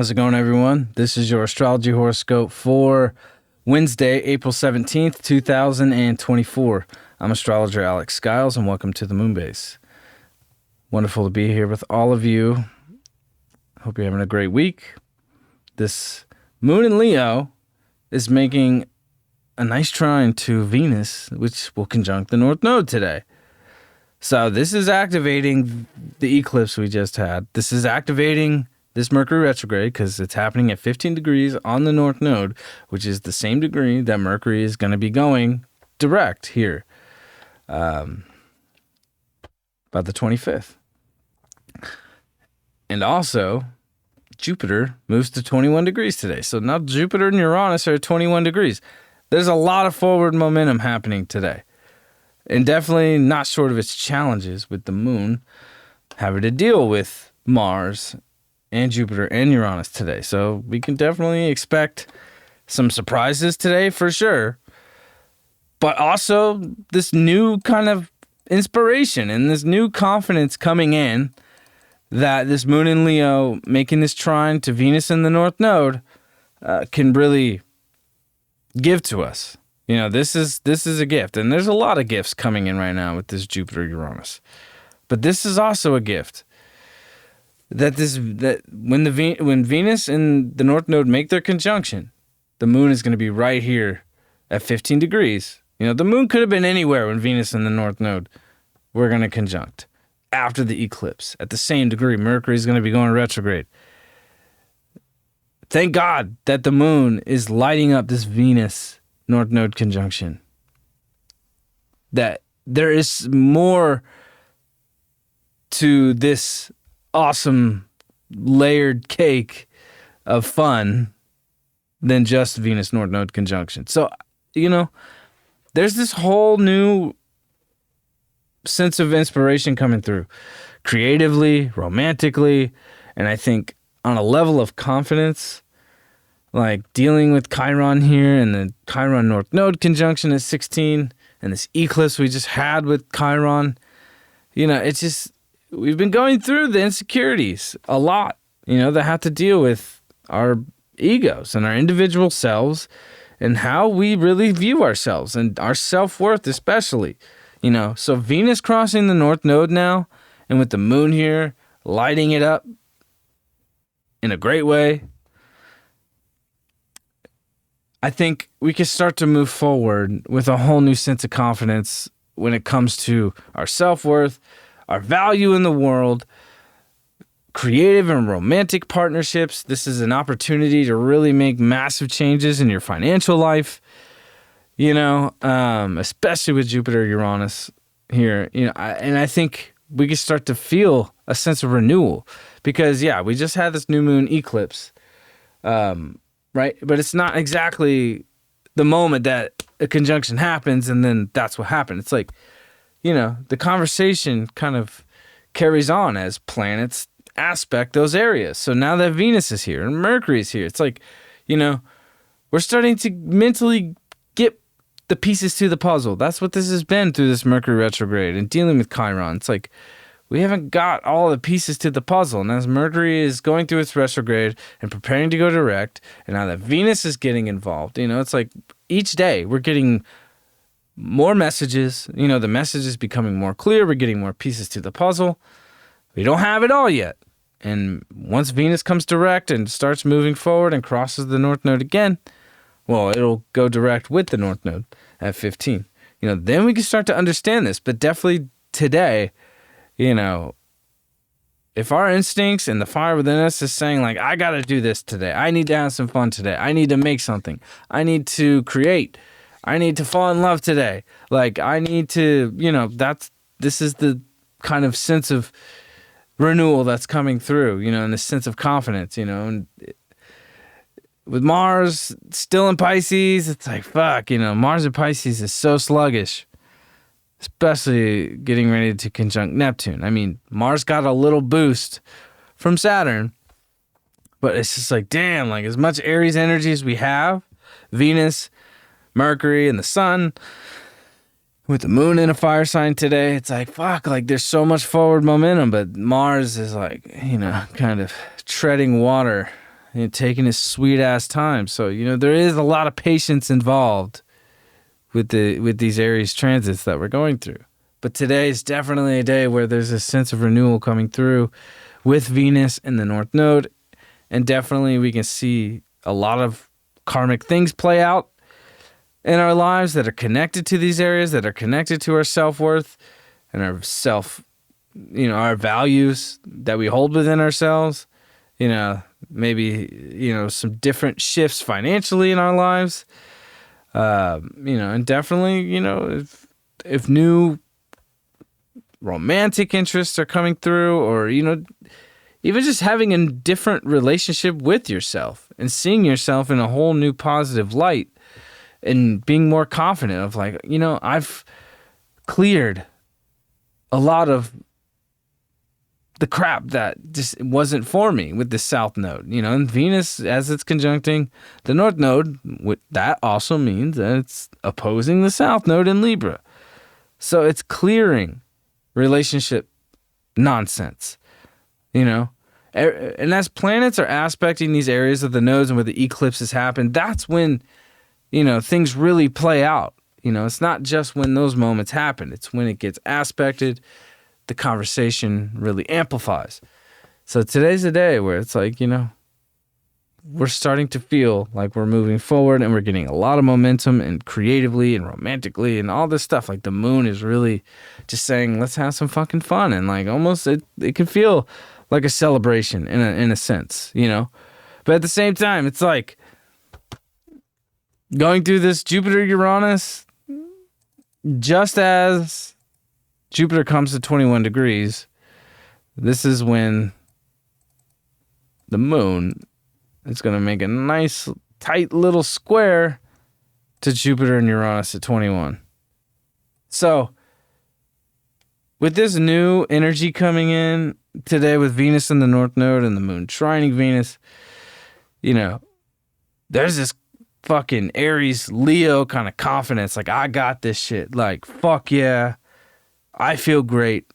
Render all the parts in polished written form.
How's it going, everyone? This is your Astrology Horoscope for Wednesday, April 17th, 2024. I'm astrologer Alex Skyles, and welcome to the Moonbase. Wonderful to be here with all of you. Hope you're having a great week. This moon in Leo is making a nice trine to Venus, which will conjunct the North Node today. So this is activating the eclipse we just had. This is activating this Mercury retrograde because it's happening at 15 degrees on the North Node, which is the same degree that Mercury is going to be going direct here by the 25th. And also, Jupiter moves to 21 degrees today. So now Jupiter and Uranus are at 21 degrees. There's a lot of forward momentum happening today. And definitely not short of its challenges with the moon having to deal with Mars and Jupiter and Uranus today. So we can definitely expect some surprises today for sure. But also this new kind of inspiration and this new confidence coming in that this moon in Leo making this trine to Venus in the North Node can really give to us. You know, this is a gift. And there's a lot of gifts coming in right now with this Jupiter Uranus. But this is also a gift. That when Venus and the North Node make their conjunction, the moon is going to be right here at 15 degrees. You know, the moon could have been anywhere when Venus and the North Node were going to conjunct after the eclipse at the same degree. Mercury is going to be going retrograde. Thank God that the moon is lighting up this Venus North Node conjunction. That there is more to this awesome layered cake of fun than just Venus North Node conjunction. So, you know, there's this whole new sense of inspiration coming through creatively, romantically, and I think on a level of confidence, like dealing with Chiron here and the Chiron North Node conjunction at 16 and this eclipse we just had with Chiron. You know, it's just, we've been going through the insecurities a lot, you know, that have to deal with our egos and our individual selves and how we really view ourselves and our self-worth especially, you know. So Venus crossing the North Node now and with the moon here lighting it up in a great way, I think we can start to move forward with a whole new sense of confidence when it comes to our self-worth, our value in the world, creative and romantic partnerships. This is an opportunity to really make massive changes in your financial life, you know, especially with Jupiter, Uranus here, you know, and I think we can start to feel a sense of renewal because, yeah, we just had this new moon eclipse, right? But it's not exactly the moment that a conjunction happens and then that's what happened. It's like, you know, the conversation kind of carries on as planets aspect those areas. So now that Venus is here and Mercury is here, it's like, you know, we're starting to mentally get the pieces to the puzzle. That's what this has been through this Mercury retrograde and dealing with Chiron. It's like we haven't got all the pieces to the puzzle. And as Mercury is going through its retrograde and preparing to go direct, and now that Venus is getting involved, you know, it's like each day we're getting more messages, you know, the message is becoming more clear. We're getting more pieces to the puzzle. We don't have it all yet. And once Venus comes direct and starts moving forward and crosses the North Node again, well, it'll go direct with the North Node at 15. You know, then we can start to understand this. But definitely today, you know, if our instincts and the fire within us is saying like, I got to do this today. I need to have some fun today. I need to make something. I need to create. I need to fall in love today. Like, I need to, you know, this is the kind of sense of renewal that's coming through, you know, and the sense of confidence, you know, and with Mars still in Pisces, it's like, fuck, you know, Mars in Pisces is so sluggish, especially getting ready to conjunct Neptune. I mean, Mars got a little boost from Saturn, but it's just like, damn, like as much Aries energy as we have, Venus, Mercury, and the Sun, with the moon in a fire sign today, it's like, fuck, like there's so much forward momentum, but Mars is like, you know, kind of treading water and taking his sweet ass time. So, there is a lot of patience involved with these Aries transits that we're going through. But today is definitely a day where there's a sense of renewal coming through with Venus in the North Node. And definitely we can see a lot of karmic things play out in our lives that are connected to these areas, that are connected to our self-worth and our our values that we hold within ourselves. Maybe, some different shifts financially in our lives. And definitely, if new romantic interests are coming through, or, even just having a different relationship with yourself and seeing yourself in a whole new positive light and being more confident of like, I've cleared a lot of the crap that just wasn't for me with the South Node, and Venus, as it's conjuncting the North Node, that also means that it's opposing the South Node in Libra. So it's clearing relationship nonsense, and as planets are aspecting these areas of the nodes and where the eclipses happen, that's when, things really play out. It's not just when those moments happen, it's when it gets aspected, the conversation really amplifies. So today's the day where it's like, we're starting to feel like we're moving forward and we're getting a lot of momentum and creatively and romantically and all this stuff. Like the moon is really just saying, let's have some fucking fun. And like almost it can feel like a celebration in a sense, But at the same time, it's like going through this Jupiter-Uranus, just as Jupiter comes to 21 degrees, this is when the moon is going to make a nice, tight little square to Jupiter and Uranus at 21. So, with this new energy coming in today with Venus in the North Node and the moon trining Venus, there's this fucking Aries Leo kind of confidence. Like, I got this shit. Like, fuck yeah. I feel great.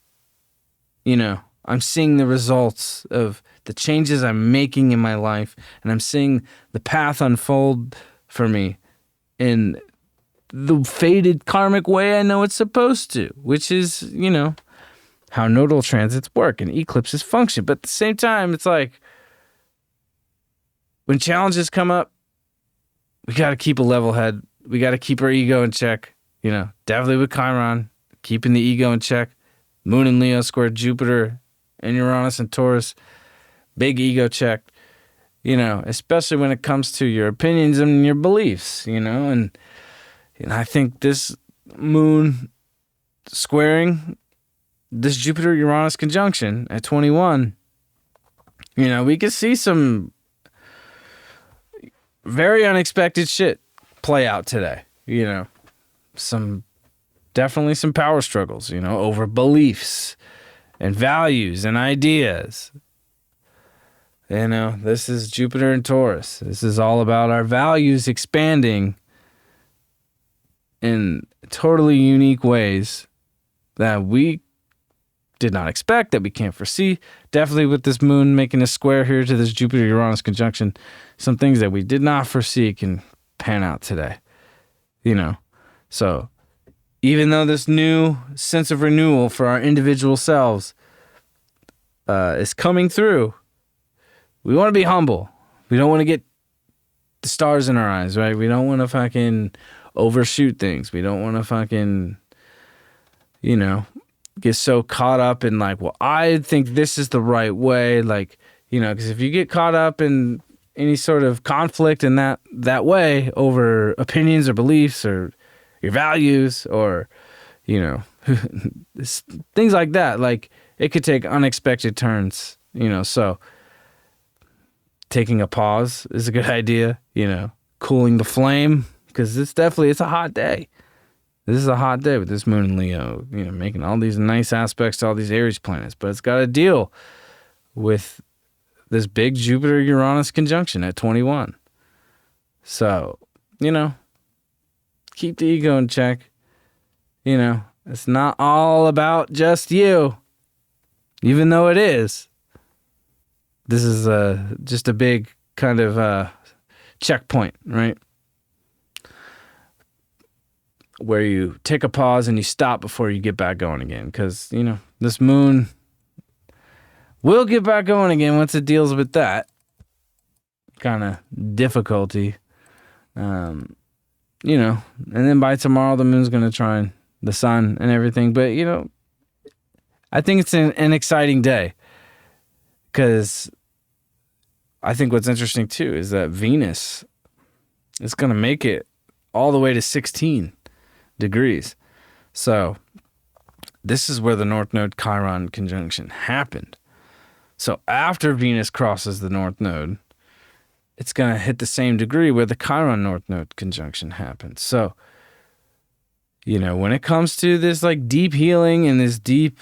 I'm seeing the results of the changes I'm making in my life, and I'm seeing the path unfold for me in the fated karmic way I know it's supposed to, which is, how nodal transits work and eclipses function. But at the same time, it's like when challenges come up, we got to keep a level head. We got to keep our ego in check. Definitely with Chiron, keeping the ego in check. Moon and Leo square Jupiter and Uranus and Taurus, big ego check, especially when it comes to your opinions and your beliefs, and I think this moon squaring this Jupiter-Uranus conjunction at 21, we could see some very unexpected shit play out today, definitely some power struggles, over beliefs and values and ideas. This is Jupiter and Taurus. This is all about our values expanding in totally unique ways that we did not expect, that we can't foresee. Definitely with this moon making a square here to this Jupiter-Uranus conjunction, some things that we did not foresee can pan out today. So even though this new sense of renewal for our individual selves is coming through, we want to be humble. We don't want to get the stars in our eyes, right? We don't want to fucking overshoot things. We don't want to fucking, get so caught up in like, well, I think this is the right way. Like, because if you get caught up in any sort of conflict in that way over opinions or beliefs or your values or, things like that, like it could take unexpected turns, so taking a pause is a good idea, cooling the flame, because it's a hot day. This is a hot day with this moon and Leo, making all these nice aspects to all these Aries planets, but it's got to deal with this big Jupiter-Uranus conjunction at 21. So, keep the ego in check. It's not all about just you, even though it is. This is just a big kind of checkpoint, right? Where you take a pause and you stop before you get back going again. Because, this moon will get back going again once it deals with that kind of difficulty. And then by tomorrow, the moon's going to trine the sun and everything. But, I think it's an exciting day. Because I think what's interesting, too, is that Venus is going to make it all the way to 16 degrees. So this is where the North Node Chiron conjunction happened. So after Venus crosses the North Node, it's going to hit the same degree where the Chiron North Node conjunction happened. So, when it comes to this like deep healing and this deep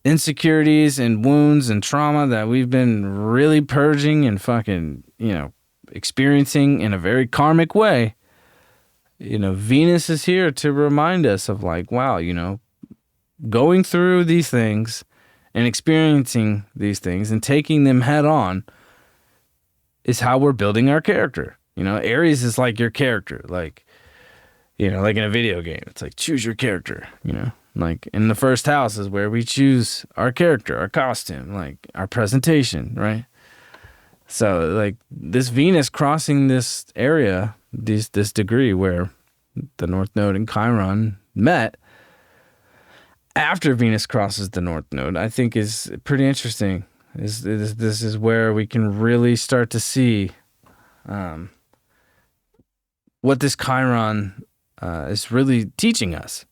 insecurities and wounds and trauma that we've been really purging and fucking, experiencing in a very karmic way, Venus is here to remind us of like, wow, going through these things and experiencing these things and taking them head on is how we're building our character. Aries is like your character, like, like in a video game, it's like choose your character, like in the first house is where we choose our character, our costume, like our presentation, right? So like this Venus crossing this area, this degree where the North Node and Chiron met after Venus crosses the North Node, I think is pretty interesting. This is where we can really start to see what this Chiron is really teaching us.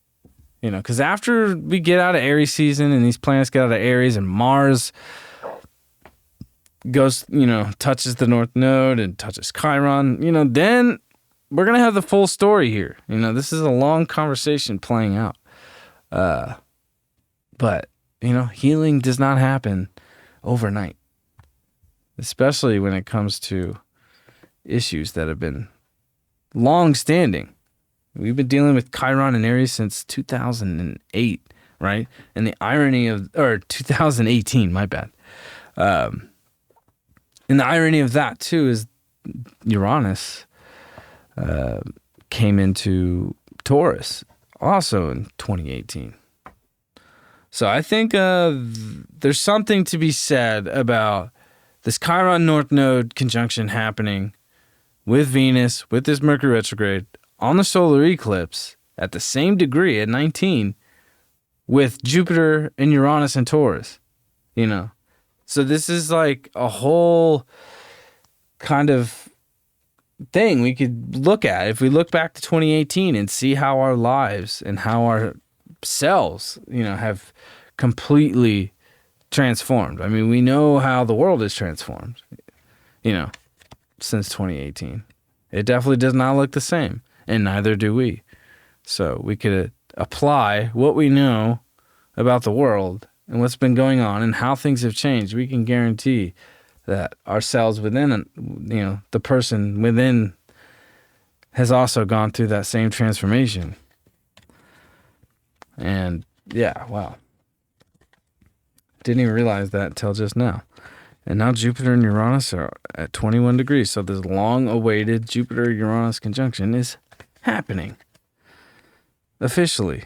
Because after we get out of Aries season and these planets get out of Aries and Mars goes, touches the North Node and touches Chiron, then we're going to have the full story here. This is a long conversation playing out. But, healing does not happen overnight, especially when it comes to issues that have been long-standing. We've been dealing with Chiron and Aries since 2008, right? And the irony of, or 2018, my bad. And the irony of that, too, is Uranus came into Taurus also in 2018. So I think there's something to be said about this Chiron North Node conjunction happening with Venus, with this Mercury retrograde, on the solar eclipse at the same degree at 19 with Jupiter and Uranus and Taurus, So this is like a whole kind of thing we could look at if we look back to 2018 and see how our lives and how our selves, have completely transformed. I mean, we know how the world is transformed, since 2018. It definitely does not look the same, and neither do we. So we could apply what we know about the world and what's been going on and how things have changed. We can guarantee that ourselves within, the person within has also gone through that same transformation. And yeah, wow. Didn't even realize that until just now. And now Jupiter and Uranus are at 21 degrees. So this long-awaited Jupiter-Uranus conjunction is happening officially.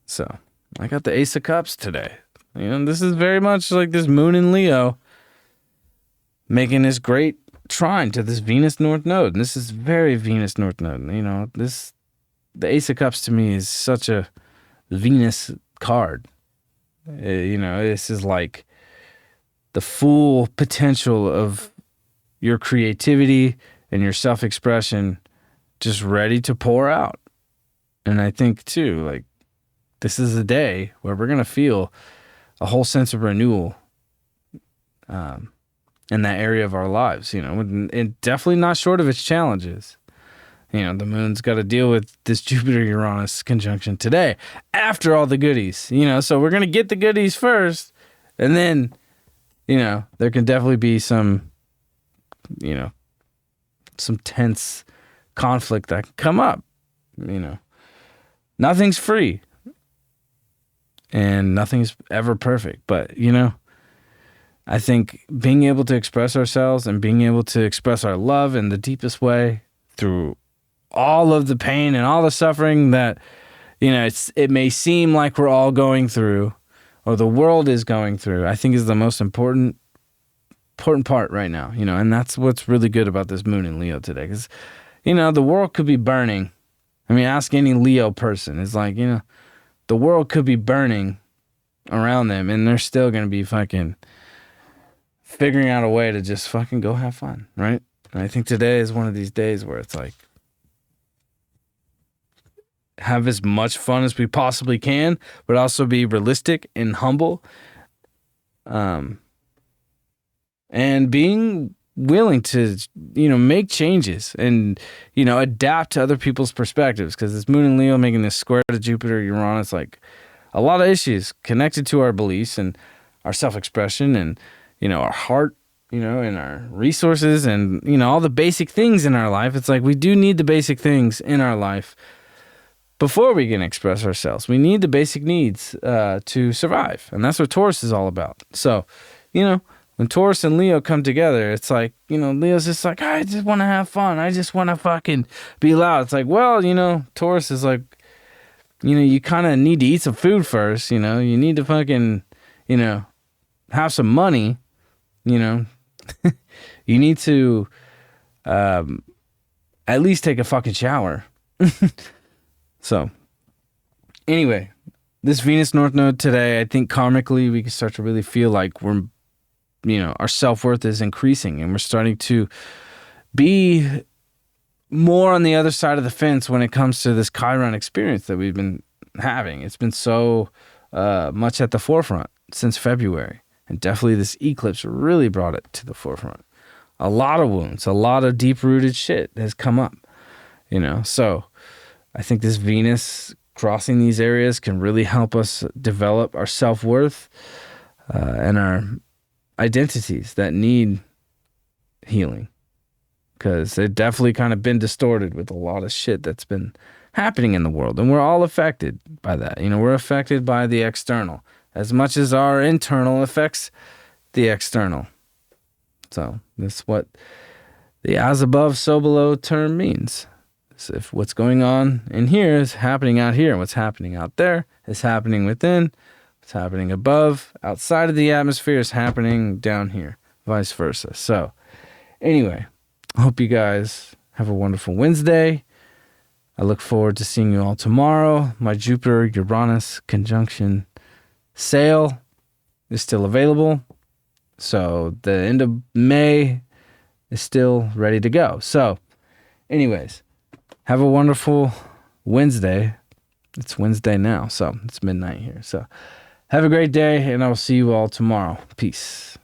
So I got the Ace of Cups today. This is very much like this Moon in Leo making this great trine to this Venus North Node. And this is very Venus North Node. The Ace of Cups to me is such a Venus card. This is like the full potential of your creativity and your self-expression just ready to pour out. And I think, too, like, this is a day where we're going to feel a whole sense of renewal in that area of our lives, and definitely not short of its challenges. The moon's got to deal with this Jupiter-Uranus conjunction today after all the goodies, so we're going to get the goodies first, and then, there can definitely be some tense conflict that can come up, Nothing's free and nothing's ever perfect, but, I think being able to express ourselves and being able to express our love in the deepest way through all of the pain and all the suffering that, it may seem like we're all going through or the world is going through, I think is the most important part right now, and that's what's really good about this moon in Leo today. Because, the world could be burning. I mean, ask any Leo person. It's like, the world could be burning around them and they're still going to be fucking figuring out a way to just fucking go have fun, right? And I think today is one of these days where it's like, have as much fun as we possibly can, but also be realistic and humble. And being willing to, make changes and, adapt to other people's perspectives. Because this moon in Leo making this square to Jupiter, Uranus, like a lot of issues connected to our beliefs and our self-expression and, our heart, and our resources and, all the basic things in our life. It's like we do need the basic things in our life before we can express ourselves. We need the basic needs to survive. And that's what Taurus is all about. So, when Taurus and Leo come together, it's like, Leo's just like, I just want to have fun. I just want to fucking be loud. It's like, well, Taurus is like, you kind of need to eat some food first. You need to fucking, have some money. You need to at least take a fucking shower. So, anyway, this Venus North Node today, I think karmically we can start to really feel like we're, our self-worth is increasing and we're starting to be more on the other side of the fence when it comes to this Chiron experience that we've been having. It's been so much at the forefront since February. And definitely this eclipse really brought it to the forefront. A lot of wounds, a lot of deep-rooted shit has come up, So I think this Venus crossing these areas can really help us develop our self-worth and our identities that need healing. Because they've definitely kind of been distorted with a lot of shit that's been happening in the world. And we're all affected by that. We're affected by the external as much as our internal affects the external. So that's what the as above, so below term means. So if what's going on in here is happening out here, what's happening out there is happening within, what's happening above, outside of the atmosphere is happening down here, vice versa. So anyway, I hope you guys have a wonderful Wednesday. I look forward to seeing you all tomorrow. My Jupiter-Uranus conjunction sale is still available. So the end of May is still ready to go. So anyways, have a wonderful Wednesday. It's Wednesday now, so it's midnight here. So have a great day, and I will see you all tomorrow. Peace.